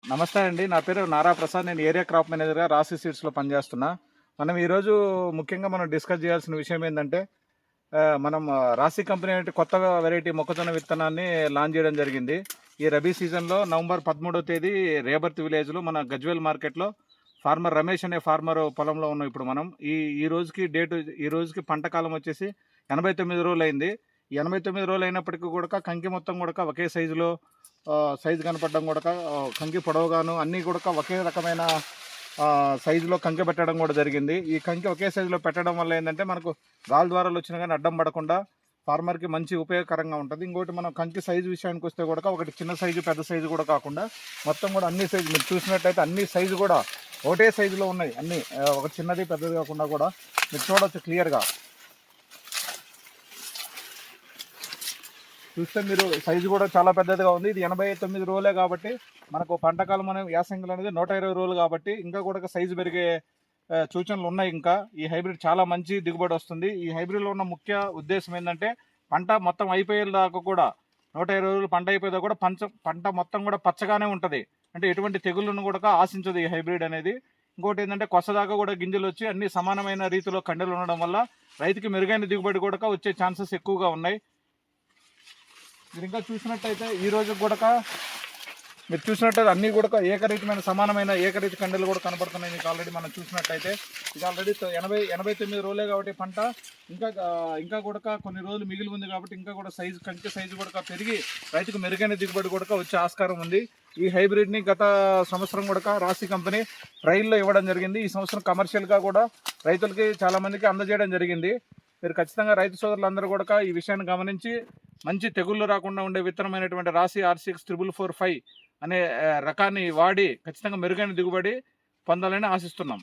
నమస్తే అండి. నా పేరు నారా ప్రసాద్. నేను ఏరియా క్రాప్ మేనేజర్‌గా రాశి సీడ్స్‌లో పనిచేస్తున్నా. మనం ఈరోజు ముఖ్యంగా డిస్కస్ చేయాల్సిన విషయం ఏందంటే మనం రాశి కంపెనీ అంటే కొత్త వెరైటీ మొక్కజొన్న విత్తనాన్ని లాంచ్ చేయడం జరిగింది. ఈ రబీ సీజన్‌లో నవంబర్ 13వ తేదీ రేబర్త్ విలేజ్‌లో మన గజ్వేల్ మార్కెట్‌లో ఫార్మర్ రమేష్ అనే ఫార్మర్ పొలంలో ఉన్నాం ఇప్పుడు మనం. ఈ ఈ రోజుకి ఈ రోజుకి పంట కాలం వచ్చేసి 89 రోజులైంది. ఈ 89 రోజులు అయినప్పటికీ కూడా కంకి మొత్తం కూడా ఒకే సైజులో సైజు కనపడడం కూడా కంకి పొడవుగాను అన్నీ కూడా ఒకే రకమైన సైజులో కంకి పెట్టడం కూడా జరిగింది. ఈ కంకి ఒకే సైజులో పెట్టడం వల్ల ఏంటంటే మనకు గాలి ద్వారాలు వచ్చినా కానీ అడ్డం పడకుండా ఫార్మర్కి మంచి ఉపయోగకరంగా ఉంటుంది. ఇంకోటి మనం కంకి సైజు విషయానికి వస్తే కూడా ఒకటి చిన్న సైజు పెద్ద సైజు కూడా కాకుండా మొత్తం కూడా అన్ని సైజు మీరు చూసినట్టయితే అన్ని సైజు కూడా ఒకటే సైజులో ఉన్నాయి. అన్నీ ఒకటి చిన్నది పెద్దది కాకుండా కూడా మీరు చూడవచ్చు క్లియర్గా. చూస్తే మీరు సైజు కూడా చాలా పెద్దదిగా ఉంది. ఇది 89 రోజులే కాబట్టి మనకు పంటకాలం అనే యాసంగిలు అనేది 120 రోజులు కాబట్టి ఇంకా కూడా సైజు పెరిగే సూచనలు ఉన్నాయి. ఇంకా ఈ హైబ్రిడ్ చాలా మంచి దిగుబడి వస్తుంది. ఈ హైబ్రిడ్లో ఉన్న ముఖ్య ఉద్దేశం ఏంటంటే పంట మొత్తం అయిపోయేదాకా కూడా 120 రోజులు పంట అయిపోయేదా కూడా పంట మొత్తం కూడా పచ్చగానే ఉంటుంది. అంటే ఎటువంటి తెగుళ్ళను కూడా ఆశించదు ఈ హైబ్రిడ్ అనేది. ఇంకోటి ఏంటంటే కొసదాకా కూడా గింజలు వచ్చి అన్ని సమానమైన రీతిలో కండెలు ఉండడం వల్ల రైతుకి మెరుగైన దిగుబడి కూడా వచ్చే ఛాన్సెస్ ఎక్కువగా ఉన్నాయి. మీరు ఇంకా చూసినట్టయితే ఈ రోజు కూడా మీరు చూసినట్టయితే అన్నీ కూడా ఏకరీతమైన సమానమైన ఏకరీతి కండలు కూడా కనపడుతున్నాయి. మీకు ఆల్రెడీ మనం చూసినట్టయితే ఇది ఆల్రెడీ 89 రోజులే కాబట్టి పంట ఇంకా కూడా కొన్ని రోజులు మిగిలి ఉంది కాబట్టి ఇంకా కూడా కంకి సైజు కూడా పెరిగి రైతుకు మెరుగైన దిగుబడి కూడా వచ్చే ఆస్కారం ఉంది. ఈ హైబ్రిడ్ని గత సంవత్సరం కూడా రాశి కంపెనీ ట్రయల్లో ఇవ్వడం జరిగింది. ఈ సంవత్సరం కమర్షియల్గా కూడా రైతులకి చాలామందికి అందజేయడం జరిగింది. మీరు ఖచ్చితంగా రైతు సోదరులందరూ కూడా ఈ విషయాన్ని గమనించి మంచి తెగుళ్ళు రాకుండా ఉండే విత్తనమైనటువంటి రాశి R6 445 అనే రకాన్ని వాడి ఖచ్చితంగా మెరుగైన దిగుబడి పొందాలని ఆశిస్తున్నాం.